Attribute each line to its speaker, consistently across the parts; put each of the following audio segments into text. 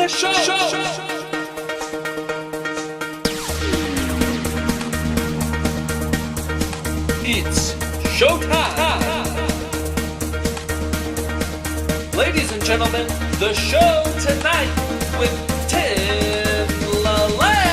Speaker 1: It's showtime! Ladies and gentlemen, the show tonight with Tinn Lellan!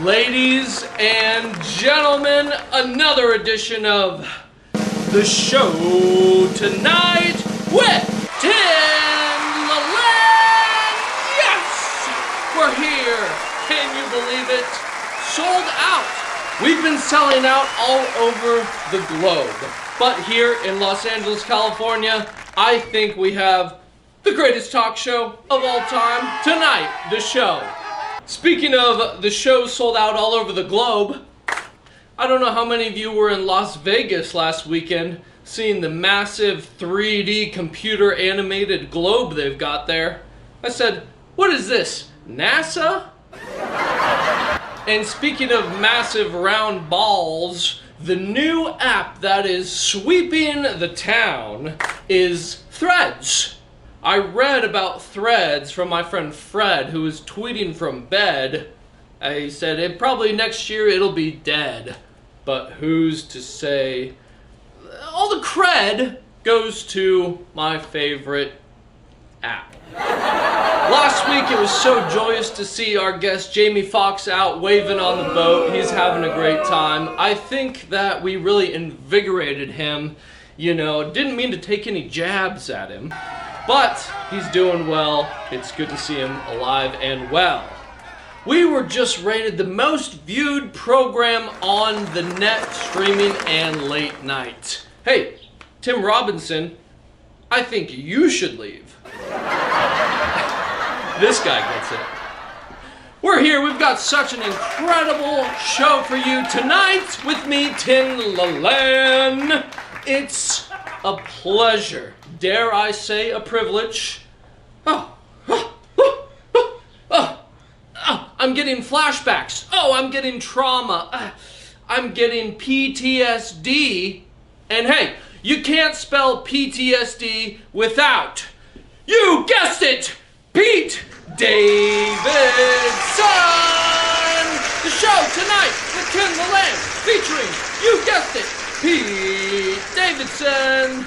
Speaker 1: Ladies and gentlemen, another edition of the show tonight with Tinn Lellan! Yes! We're here! Can you believe it? Sold out! We've been selling out all over the globe. But here in Los Angeles, California, I think we have the greatest talk show of all time. Tonight, the show. Speaking of the shows sold out all over the globe, I don't know how many of you were in Las Vegas last weekend seeing the massive 3D computer animated globe they've got there. I said, what is this, NASA? And speaking of massive round balls, the new app that is sweeping the town is Threads. I read about Threads from my friend Fred, who was tweeting from bed. He said, probably next year it'll be dead. But who's to say? All the cred goes to my favorite app. Last week it was so joyous to see our guest Jamie Foxx out waving on the boat. He's having a great time. I think that we really invigorated him. You know, didn't mean to take any jabs at him. But he's doing well. It's good to see him alive and well. We were just rated the most viewed program on the net, streaming and late night. Hey, Tim Robinson, I think you should leave. This guy gets it. We're here. We've got such an incredible show for you tonight with me, Tinn Lellan. It's a pleasure. Dare I say a privilege? I'm getting flashbacks. I'm getting trauma. I'm getting P.T.S.D. And hey, you can't spell P.T.S.D. without, you guessed it, Pete Davidson! The show tonight with Tinn Lellan featuring, you guessed it, Pete Davidson!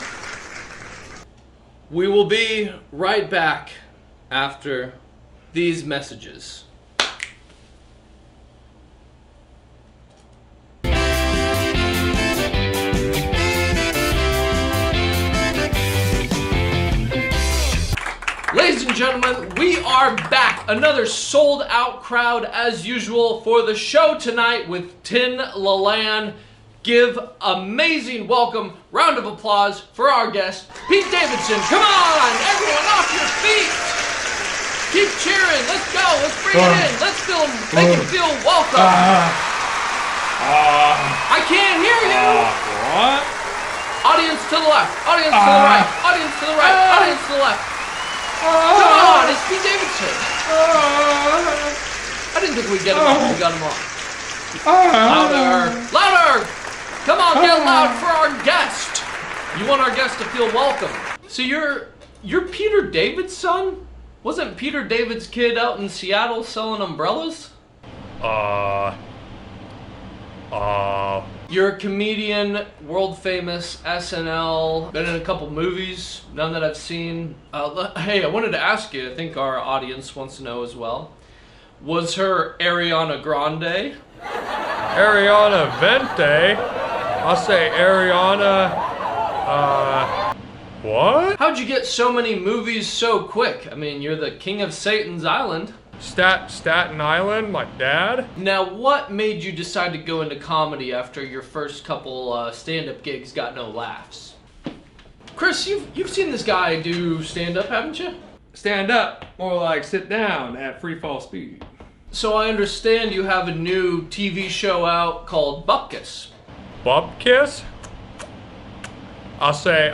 Speaker 1: We will be right back after these messages. Ladies and gentlemen, we are back. Another sold out crowd as usual for the show tonight with Tinn Lellan. Give amazing welcome, round of applause for our guest, Pete Davidson. Come on, everyone off your feet. Keep cheering, let's go, let's bring it in. Let's make him feel welcome. I can't hear you.
Speaker 2: What?
Speaker 1: Audience to the left, audience to the right, audience to the right, audience to the left. Come on, it's Pete Davidson. I didn't think we'd get him off, we got him off. Louder, louder. Come on, get loud for our guest. You want our guest to feel welcome. So you're Peter David's son? Wasn't Peter David's kid out in Seattle selling umbrellas? You're a comedian, world famous, SNL, been in a couple movies, none that I've seen. Hey, I wanted to ask you, I think our audience wants to know as well. Was her Ariana Grande?
Speaker 2: Ariana Vente? I'll say Ariana, what?
Speaker 1: How'd you get so many movies so quick? I mean, you're the king of Satan's Island.
Speaker 2: Staten Island, my dad.
Speaker 1: Now, what made you decide to go into comedy after your first couple stand-up gigs got no laughs? Chris, you've seen this guy do stand-up, haven't you?
Speaker 2: Stand up, more like sit down at free fall speed.
Speaker 1: So I understand you have a new TV show out called Bupkis.
Speaker 2: Bupkis? I'll say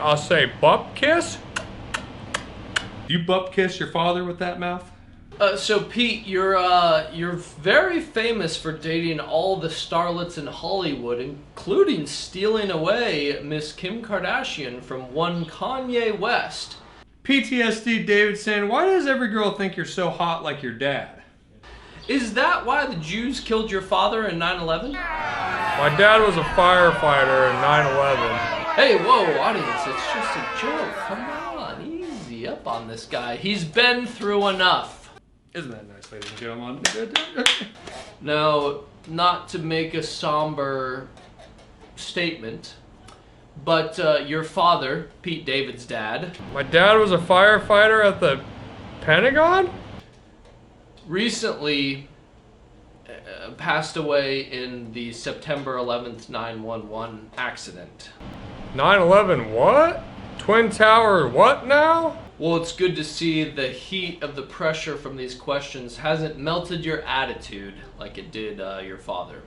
Speaker 2: bupkis? You bupkiss your father with that mouth?
Speaker 1: So Pete, you're very famous for dating all the starlets in Hollywood, including stealing away Miss Kim Kardashian from one Kanye West.
Speaker 2: P.T.S.D. Davidson, why does every girl think you're so hot like your dad?
Speaker 1: Is that why the Jews killed your father in 9/11?
Speaker 2: My dad was a firefighter in 9/11.
Speaker 1: Hey, whoa, audience, it's just a joke. Come on, easy up on this guy. He's been through enough.
Speaker 2: Isn't that nice, ladies and gentlemen?
Speaker 1: Now, not to make a somber statement, but your father, Pete David's dad,
Speaker 2: My dad was a firefighter at the Pentagon?
Speaker 1: recently passed away in the September 11th 911 accident.
Speaker 2: 9/11 what? Twin Tower what now?
Speaker 1: Well, it's good to see the heat of the pressure from these questions hasn't melted your attitude like it did your father.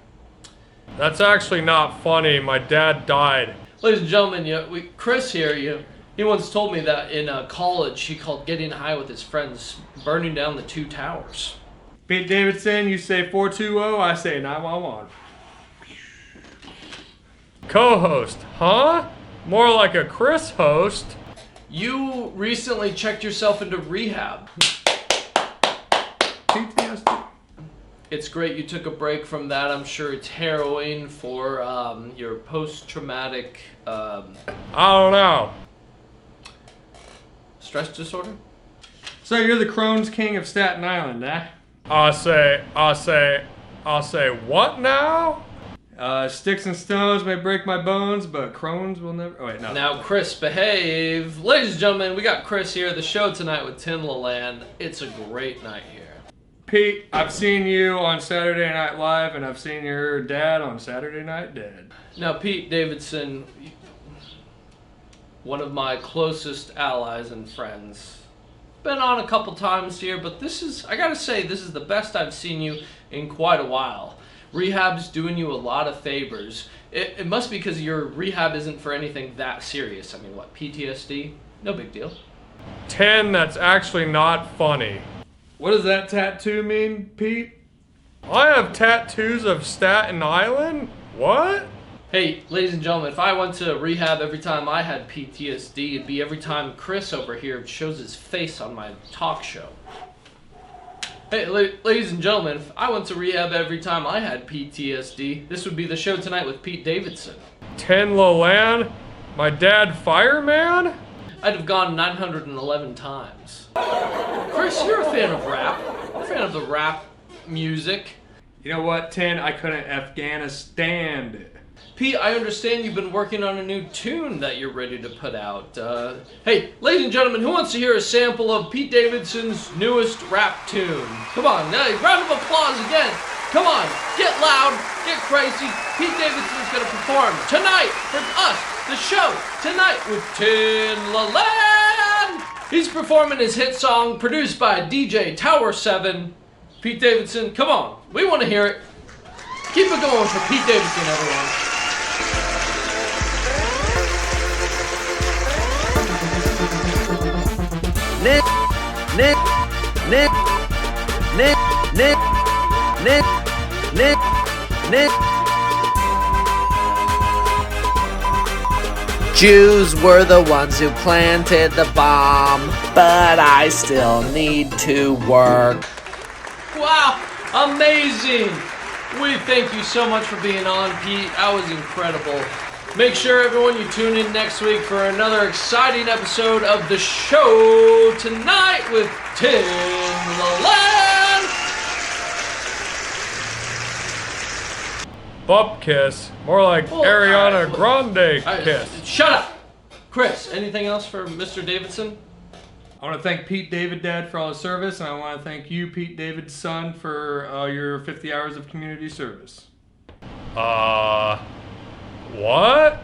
Speaker 2: That's actually not funny. My dad died.
Speaker 1: Ladies and gentlemen, Chris here, he once told me that in college he called getting high with his friends burning down the two towers.
Speaker 2: Pete Davidson, you say 420, I say 911. Co-host, huh? More like a Chris host.
Speaker 1: You recently checked yourself into rehab.
Speaker 2: P.T.S.D.
Speaker 1: It's great you took a break from that. I'm sure it's harrowing for your post-traumatic
Speaker 2: I don't know.
Speaker 1: stress disorder.
Speaker 2: So you're the Crohn's King of Staten Island, eh? I'll say what now? Sticks and stones may break my bones, but Crohn's will never. Oh wait, no.
Speaker 1: Now, Chris, behave. Ladies and gentlemen, we got Chris here. The show tonight with Tinn Lellan. It's a great night here.
Speaker 2: Pete, I've seen you on Saturday Night Live, and I've seen your dad on Saturday Night Dead.
Speaker 1: Now, Pete Davidson, one of my closest allies and friends. Been on a couple times here, but I gotta say, this is the best I've seen you in quite a while. Rehab's doing you a lot of favors. It must be because your rehab isn't for anything that serious. I mean, what, PTSD? No big deal.
Speaker 2: Tinn, that's actually not funny. What does that tattoo mean, Pete? I have tattoos of Staten Island? What?
Speaker 1: Hey, ladies and gentlemen, if I went to rehab every time I had PTSD, it'd be every time Chris over here shows his face on my talk show. Hey, ladies and gentlemen, if I went to rehab every time I had PTSD, this would be the show tonight with Pete Davidson.
Speaker 2: Tinn Lellan? My dad fireman?
Speaker 1: I'd have gone 911 times. Chris, you're a fan of rap. You're a fan of the rap music.
Speaker 2: You know what, Tinn? I couldn't Afghanistan it.
Speaker 1: Pete, I understand you've been working on a new tune that you're ready to put out. Hey, ladies and gentlemen, who wants to hear a sample of Pete Davidson's newest rap tune? Come on, round of applause again. Come on, get loud, get crazy. Pete Davidson's gonna perform tonight for us, the show, tonight with Tinn Lellan. He's performing his hit song produced by DJ Tower 7. Pete Davidson, come on, we want to hear it. Keep it going for Pete Davidson, everyone.
Speaker 3: Jews were the ones who planted the bomb, but I still need to work.
Speaker 1: Wow, amazing. We thank you so much for being on, Pete. That was incredible. Make sure, everyone, you tune in next week for another exciting episode of the show tonight with Tinn Lellan.
Speaker 2: Bump kiss. More like Ariana Grande kiss.
Speaker 1: Shut up! Chris, anything else for Mr. Davidson?
Speaker 2: I want to thank Pete David Dad for all his service, and I want to thank you, Pete David's son, for your 50 hours of community service. What?